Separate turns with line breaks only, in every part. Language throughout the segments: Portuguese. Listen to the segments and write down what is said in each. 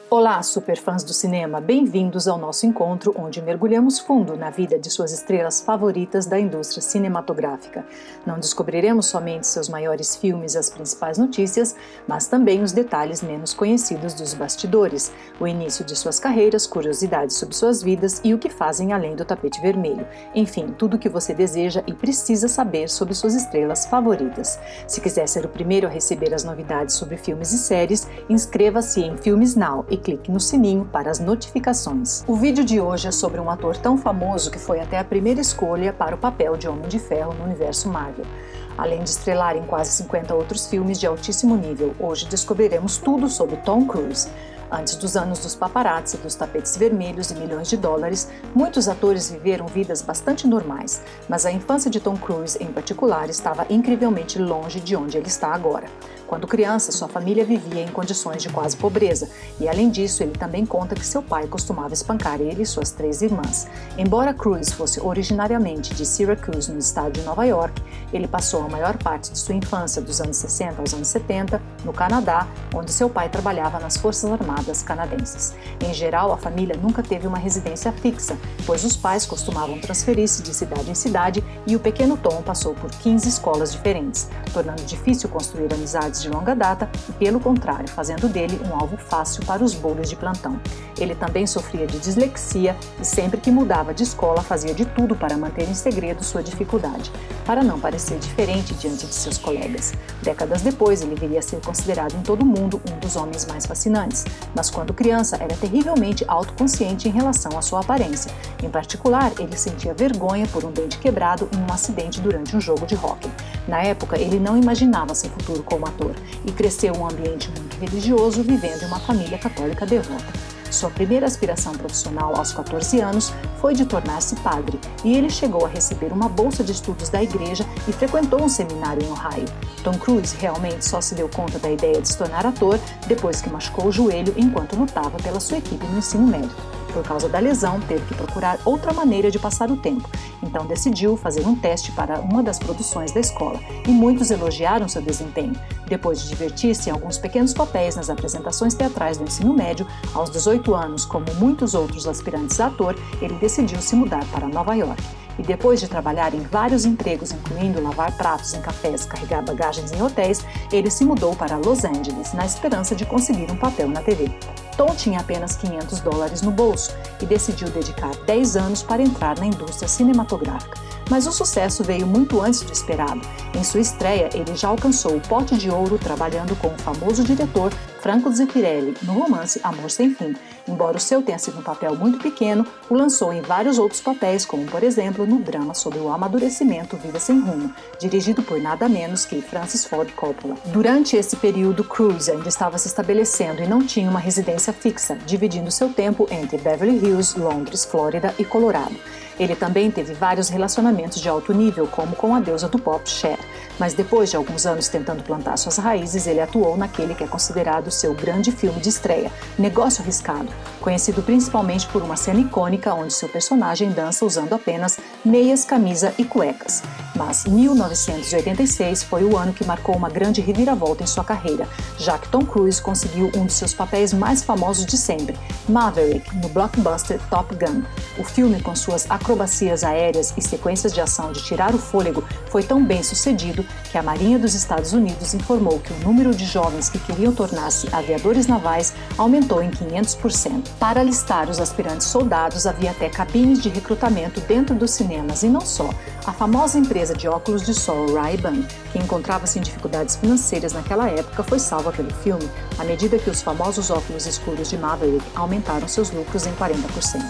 Olá, superfãs do cinema! Bem-vindos ao nosso encontro onde mergulhamos fundo na vida de suas estrelas favoritas da indústria cinematográfica. Não descobriremos somente seus maiores filmes e as principais notícias, mas também os detalhes menos conhecidos dos bastidores, o início de suas carreiras, curiosidades sobre suas vidas e o que fazem além do tapete vermelho. Enfim, tudo o que você deseja e precisa saber sobre suas estrelas favoritas. Se quiser ser o primeiro a receber as novidades sobre filmes e séries, inscreva-se em Filmes Now e clique no sininho para as notificações. O vídeo de hoje é sobre um ator tão famoso que foi até a primeira escolha para o papel de Homem de Ferro no universo Marvel. Além de estrelar em quase 50 outros filmes de altíssimo nível, hoje descobriremos tudo sobre Tom Cruise. Antes dos anos dos paparazzi, dos tapetes vermelhos e milhões de dólares, muitos atores viveram vidas bastante normais, mas a infância de Tom Cruise, em particular, estava incrivelmente longe de onde ele está agora. Quando criança, sua família vivia em condições de quase pobreza, e além disso, ele também conta que seu pai costumava espancar ele e suas 3 irmãs. Embora Cruise fosse originariamente de Syracuse, no estado de Nova York, ele passou a maior parte de sua infância, dos anos 60 aos anos 70, no Canadá, onde seu pai trabalhava nas Forças Armadas canadenses. Em geral, a família nunca teve uma residência fixa, pois os pais costumavam transferir-se de cidade em cidade e o pequeno Tom passou por 15 escolas diferentes, tornando difícil construir amizades de longa data e, pelo contrário, fazendo dele um alvo fácil para os bullies de plantão. Ele também sofria de dislexia e sempre que mudava de escola fazia de tudo para manter em segredo sua dificuldade, para não parecer diferente diante de seus colegas. Décadas depois, ele viria a ser considerado em todo o mundo um dos homens mais fascinantes, mas quando criança era terrivelmente autoconsciente em relação à sua aparência. Em particular, ele sentia vergonha por um dente quebrado em um acidente durante um jogo de hóquei. Na época, ele não imaginava seu futuro como ator e cresceu em um ambiente muito religioso, vivendo em uma família católica devota. Sua primeira aspiração profissional aos 14 anos foi de tornar-se padre, e ele chegou a receber uma bolsa de estudos da igreja e frequentou um seminário em Ohio. Tom Cruise realmente só se deu conta da ideia de se tornar ator depois que machucou o joelho enquanto lutava pela sua equipe no ensino médio. Por causa da lesão, teve que procurar outra maneira de passar o tempo, então decidiu fazer um teste para uma das produções da escola, e muitos elogiaram seu desempenho. Depois de divertir-se em alguns pequenos papéis nas apresentações teatrais do ensino médio, aos 18 anos, como muitos outros aspirantes a ator, ele decidiu se mudar para Nova York. E depois de trabalhar em vários empregos, incluindo lavar pratos em cafés, carregar bagagens em hotéis, ele se mudou para Los Angeles, na esperança de conseguir um papel na TV. Tom tinha apenas $500 no bolso e decidiu dedicar 10 anos para entrar na indústria cinematográfica. Mas o sucesso veio muito antes do esperado. Em sua estreia, ele já alcançou o pote de ouro trabalhando com o famoso diretor Franco Zeffirelli no romance Amor Sem Fim. Embora o seu tenha sido um papel muito pequeno, o lançou em vários outros papéis, como por exemplo no drama sobre o amadurecimento Vida Sem Rumo, dirigido por nada menos que Francis Ford Coppola. Durante esse período, Cruise ainda estava se estabelecendo e não tinha uma residência fixa, dividindo seu tempo entre Beverly Hills, Londres, Flórida e Colorado. Ele também teve vários relacionamentos de alto nível, como com a deusa do pop, Cher. Mas depois de alguns anos tentando plantar suas raízes, ele atuou naquele que é considerado seu grande filme de estreia, Negócio Arriscado, conhecido principalmente por uma cena icônica onde seu personagem dança usando apenas meias, camisa e cuecas. Mas 1986 foi o ano que marcou uma grande reviravolta em sua carreira, já que Tom Cruise conseguiu um dos seus papéis mais famosos de sempre, Maverick, no blockbuster Top Gun. O filme, com suas acrobacias aéreas e sequências de ação de tirar o fôlego, foi tão bem sucedido que a Marinha dos Estados Unidos informou que o número de jovens que queriam tornar-se aviadores navais aumentou em 500%. Para alistar os aspirantes soldados, havia até cabines de recrutamento dentro dos cinemas e não só. A famosa empresa de óculos de sol Ray-Ban, que encontrava-se em dificuldades financeiras naquela época, foi salva pelo filme, à medida que os famosos óculos escuros de Maverick aumentaram seus lucros em 40%.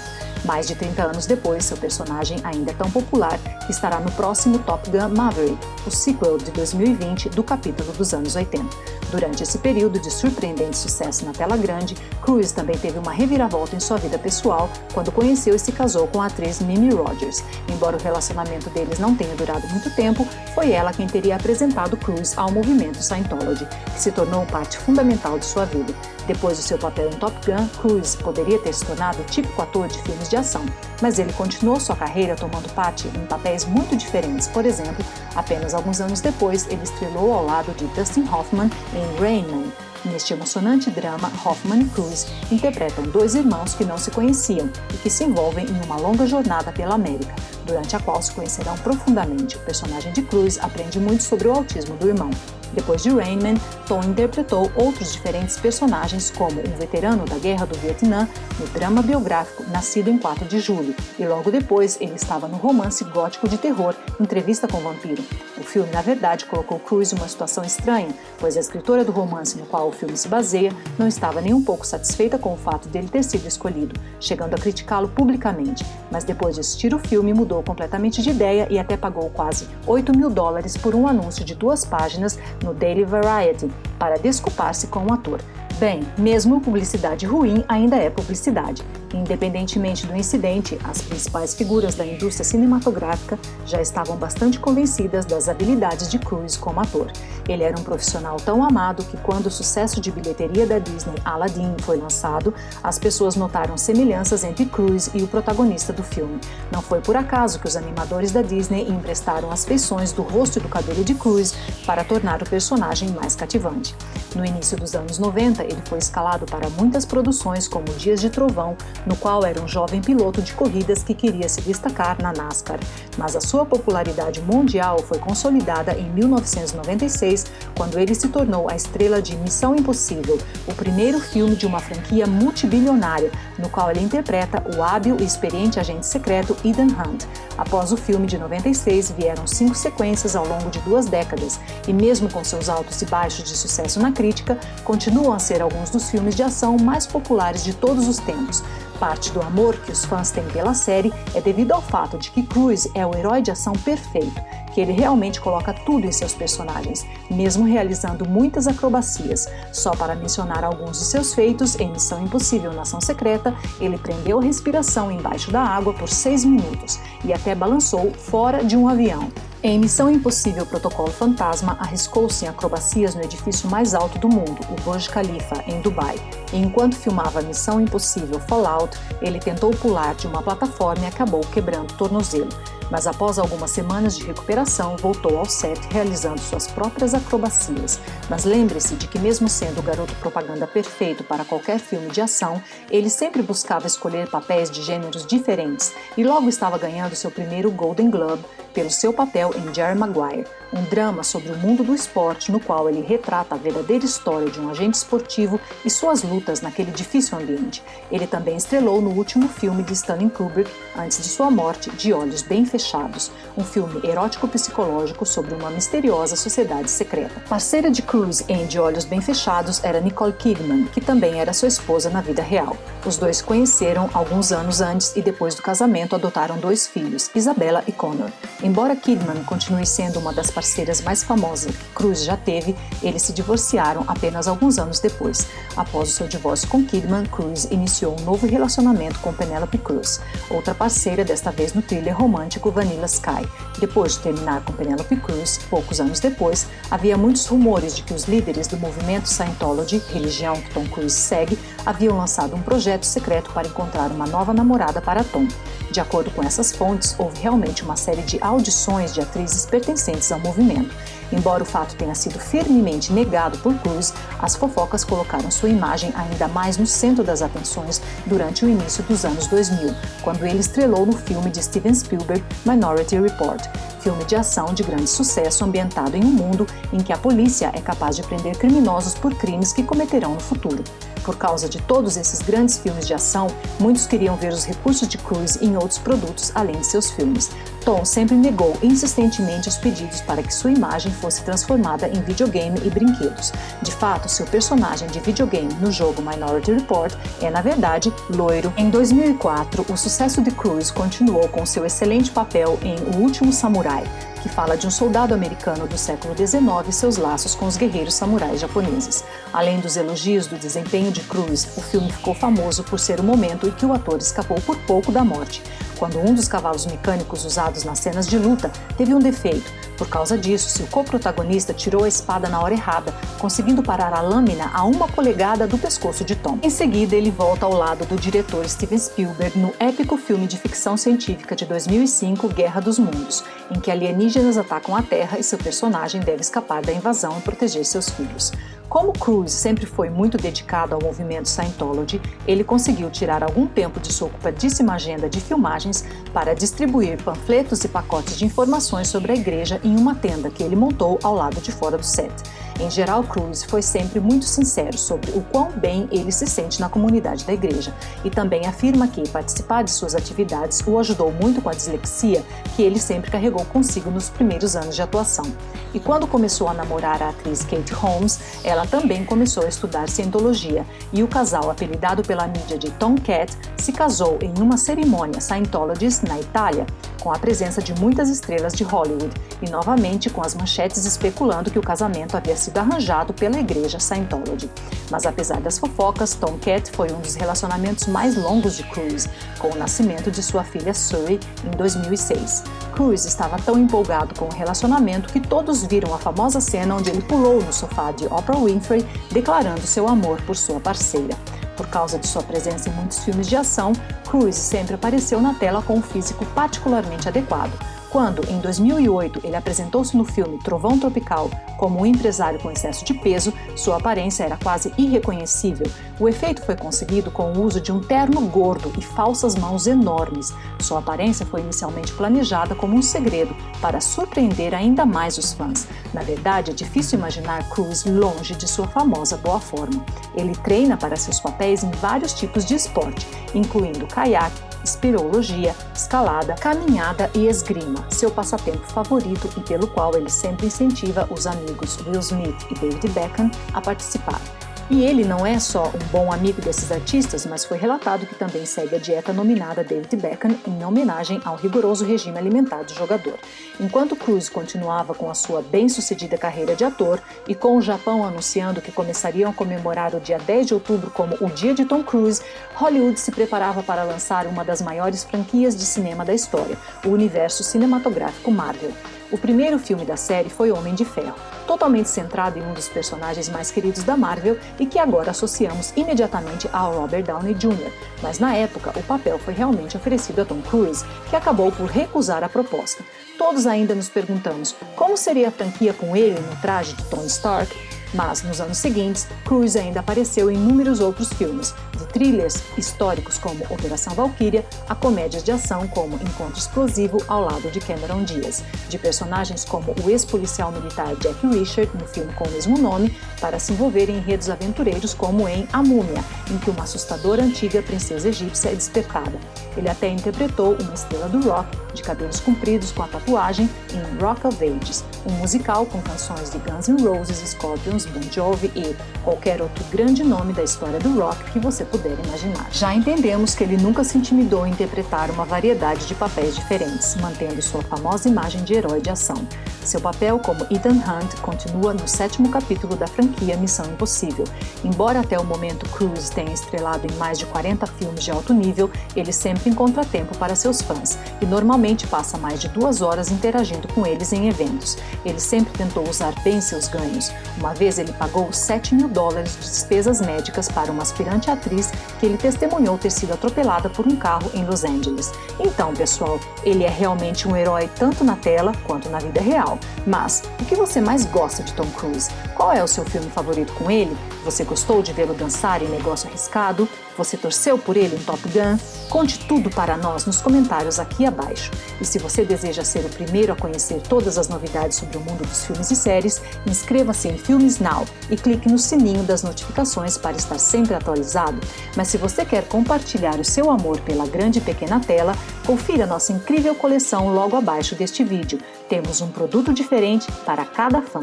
Mais de 30 anos depois, seu personagem ainda é tão popular que estará no próximo Top Gun Maverick, o sequel de 2020 do capítulo dos anos 80. Durante esse período de surpreendente sucesso na tela grande, Cruise também teve uma reviravolta em sua vida pessoal quando conheceu e se casou com a atriz Mimi Rogers. Embora o relacionamento deles não tenha durado muito tempo, foi ela quem teria apresentado Cruise ao movimento Scientology, que se tornou parte fundamental de sua vida. Depois do seu papel em Top Gun, Cruise poderia ter se tornado o típico ator de filmes de ação, mas ele continuou sua carreira tomando parte em papéis muito diferentes. Por exemplo, apenas alguns anos depois, ele estrelou ao lado de Dustin Hoffman em Rain Man. Neste emocionante drama, Hoffman e Cruise interpretam dois irmãos que não se conheciam e que se envolvem em uma longa jornada pela América, durante a qual se conhecerão profundamente. O personagem de Cruise aprende muito sobre o autismo do irmão. Depois de Rain Man, Tom interpretou outros diferentes personagens, como um veterano da Guerra do Vietnã no drama biográfico Nascido em 4 de Julho, e logo depois ele estava no romance gótico de terror Entrevista com o Vampiro. O filme, na verdade, colocou Cruise em uma situação estranha, pois a escritora do romance no qual o filme se baseia não estava nem um pouco satisfeita com o fato dele ter sido escolhido, chegando a criticá-lo publicamente, mas depois de assistir o filme mudou completamente de ideia e até pagou quase $8.000 por um anúncio de 2 páginas no Daily Variety, para desculpar-se com o ator. Bem, mesmo publicidade ruim ainda é publicidade. Independentemente do incidente, as principais figuras da indústria cinematográfica já estavam bastante convencidas das habilidades de Cruise como ator. Ele era um profissional tão amado que, quando o sucesso de bilheteria da Disney Aladdin foi lançado, as pessoas notaram semelhanças entre Cruise e o protagonista do filme. Não foi por acaso que os animadores da Disney emprestaram as feições do rosto e do cabelo de Cruise para tornar o personagem mais cativante. No início dos anos 90, ele foi escalado para muitas produções, como Dias de Trovão, no qual era um jovem piloto de corridas que queria se destacar na NASCAR. Mas a sua popularidade mundial foi consolidada em 1996, quando ele se tornou a estrela de Missão Impossível, o primeiro filme de uma franquia multibilionária, no qual ele interpreta o hábil e experiente agente secreto Ethan Hunt. Após o filme de 96, vieram 5 sequências ao longo de 2 décadas, e mesmo com seus altos e baixos de sucesso na crítica, continuam a ser alguns dos filmes de ação mais populares de todos os tempos. Parte do amor que os fãs têm pela série é devido ao fato de que Cruise é o herói de ação perfeito, que ele realmente coloca tudo em seus personagens, mesmo realizando muitas acrobacias. Só para mencionar alguns de seus feitos, em Missão Impossível Nação Secreta, ele prendeu a respiração embaixo da água por 6 minutos e até balançou fora de um avião. Em Missão Impossível Protocolo Fantasma, arriscou-se em acrobacias no edifício mais alto do mundo, o Burj Khalifa, em Dubai. E enquanto filmava Missão Impossível Fallout, ele tentou pular de uma plataforma e acabou quebrando o tornozelo. Mas após algumas semanas de recuperação, voltou ao set realizando suas próprias acrobacias. Mas lembre-se de que, mesmo sendo o garoto propaganda perfeito para qualquer filme de ação, ele sempre buscava escolher papéis de gêneros diferentes e logo estava ganhando seu primeiro Golden Globe pelo seu papel em Jerry Maguire, um drama sobre o mundo do esporte no qual ele retrata a verdadeira história de um agente esportivo e suas lutas naquele difícil ambiente. Ele também estrelou no último filme de Stanley Kubrick, antes de sua morte, De Olhos Bem Fechados, um filme erótico-psicológico sobre uma misteriosa sociedade secreta. Parceira de Cruise em De Olhos Bem Fechados era Nicole Kidman, que também era sua esposa na vida real. Os dois se conheceram alguns anos antes e depois do casamento adotaram 2 filhos, Isabella e Connor. Embora Kidman continue sendo uma das parceiras mais famosas que Cruise já teve, eles se divorciaram apenas alguns anos depois. Após o seu divórcio com Kidman, Cruise iniciou um novo relacionamento com Penelope Cruz, outra parceira, desta vez no thriller romântico Vanilla Sky. Depois de terminar com Penelope Cruz, poucos anos depois, havia muitos rumores de que os líderes do movimento Scientology, religião que Tom Cruise segue, haviam lançado um projeto secreto para encontrar uma nova namorada para Tom. De acordo com essas fontes, houve realmente uma série de audições de atrizes pertencentes ao movimento. Embora o fato tenha sido firmemente negado por Cruise, as fofocas colocaram sua imagem ainda mais no centro das atenções durante o início dos anos 2000, quando ele estrelou no filme de Steven Spielberg, Minority Report, filme de ação de grande sucesso ambientado em um mundo em que a polícia é capaz de prender criminosos por crimes que cometerão no futuro. Por causa de todos esses grandes filmes de ação, muitos queriam ver os recursos de Cruise em outros produtos além de seus filmes. Tom sempre negou insistentemente os pedidos para que sua imagem fosse transformada em videogame e brinquedos. De fato, seu personagem de videogame no jogo Minority Report é, na verdade, loiro. Em 2004, o sucesso de Cruise continuou com seu excelente papel em O Último Samurai, que fala de um soldado americano do século XIX e seus laços com os guerreiros samurais japoneses. Além dos elogios do desempenho de Cruise, o filme ficou famoso por ser o momento em que o ator escapou por pouco da morte, quando um dos cavalos mecânicos usados nas cenas de luta teve um defeito. Por causa disso, seu co-protagonista tirou a espada na hora errada, conseguindo parar a lâmina a 1 polegada do pescoço de Tom. Em seguida, ele volta ao lado do diretor Steven Spielberg no épico filme de ficção científica de 2005, Guerra dos Mundos, em que alienígenas atacam a Terra e seu personagem deve escapar da invasão e proteger seus filhos. Como Cruise sempre foi muito dedicado ao movimento Scientology, ele conseguiu tirar algum tempo de sua ocupadíssima agenda de filmagens para distribuir panfletos e pacotes de informações sobre a igreja em uma tenda que ele montou ao lado de fora do set. Em geral, Cruise foi sempre muito sincero sobre o quão bem ele se sente na comunidade da igreja e também afirma que participar de suas atividades o ajudou muito com a dislexia que ele sempre carregou consigo nos primeiros anos de atuação. E quando começou a namorar a atriz Kate Holmes, ela também começou a estudar Scientologia e o casal, apelidado pela mídia de Tomcat, se casou em uma cerimônia Scientologist na Itália, com a presença de muitas estrelas de Hollywood e novamente com as manchetes especulando que o casamento havia sido arranjado pela igreja Scientology. Mas apesar das fofocas, Tomcat foi um dos relacionamentos mais longos de Cruise, com o nascimento de sua filha Suri em 2006. Cruise estava tão empolgado com o relacionamento que todos viram a famosa cena onde ele pulou no sofá de Oprah Winfrey, declarando seu amor por sua parceira. Por causa de sua presença em muitos filmes de ação, Cruise sempre apareceu na tela com um físico particularmente adequado. Quando, em 2008, ele apresentou-se no filme Trovão Tropical como um empresário com excesso de peso, sua aparência era quase irreconhecível. O efeito foi conseguido com o uso de um terno gordo e falsas mãos enormes. Sua aparência foi inicialmente planejada como um segredo para surpreender ainda mais os fãs. Na verdade, é difícil imaginar Cruise longe de sua famosa boa forma. Ele treina para seus papéis em vários tipos de esporte, incluindo caiaque, espirologia, escalada, caminhada e esgrima, seu passatempo favorito e pelo qual ele sempre incentiva os amigos Will Smith e David Beckham a participar. E ele não é só um bom amigo desses artistas, mas foi relatado que também segue a dieta nominada David Beckham em homenagem ao rigoroso regime alimentar do jogador. Enquanto Cruise continuava com a sua bem-sucedida carreira de ator e com o Japão anunciando que começariam a comemorar o dia 10 de outubro como o dia de Tom Cruise, Hollywood se preparava para lançar uma das maiores franquias de cinema da história, o universo cinematográfico Marvel. O primeiro filme da série foi Homem de Ferro, totalmente centrado em um dos personagens mais queridos da Marvel e que agora associamos imediatamente ao Robert Downey Jr., mas na época o papel foi realmente oferecido a Tom Cruise, que acabou por recusar a proposta. Todos ainda nos perguntamos como seria a franquia com ele no traje de Tony Stark, mas nos anos seguintes, Cruise ainda apareceu em inúmeros outros filmes, de thrillers históricos como Operação Valkyria, a comédias de ação como Encontro Explosivo ao lado de Cameron Diaz, de personagens como o ex-policial militar Jack Reacher no filme com o mesmo nome, para se envolver em enredos aventureiros como em A Múmia, em que uma assustadora antiga princesa egípcia é despertada. Ele até interpretou uma estrela do rock, de cabelos compridos com a tatuagem, em Rock of Ages, um musical com canções de Guns N' Roses, Scorpions, Bon Jovi e qualquer outro grande nome da história do rock que você puder imaginar. Já entendemos que ele nunca se intimidou em interpretar uma variedade de papéis diferentes, mantendo sua famosa imagem de herói de ação. Seu papel como Ethan Hunt continua no 7º capítulo da franquia Missão Impossível. Embora até o momento Cruise tenha estrelado em mais de 40 filmes de alto nível, ele sempre encontra tempo para seus fãs e normalmente passa mais de 2 horas interagindo com eles em eventos. Ele sempre tentou usar bem seus ganhos. Uma vez ele pagou $7 mil de despesas médicas para uma aspirante atriz que ele testemunhou ter sido atropelada por um carro em Los Angeles. Então, pessoal, ele é realmente um herói tanto na tela quanto na vida real. Mas, o que você mais gosta de Tom Cruise? Qual é o seu filme favorito com ele? Você gostou de vê-lo dançar em Negócio Arriscado? Você torceu por ele em Top Gun? Conte tudo para nós nos comentários aqui abaixo. E se você deseja ser o primeiro a conhecer todas as novidades sobre o mundo dos filmes e séries, inscreva-se em Filmes Now e clique no sininho das notificações para estar sempre atualizado. Mas se você quer compartilhar o seu amor pela grande e pequena tela, confira nossa incrível coleção logo abaixo deste vídeo. Temos um produto diferente para cada fã.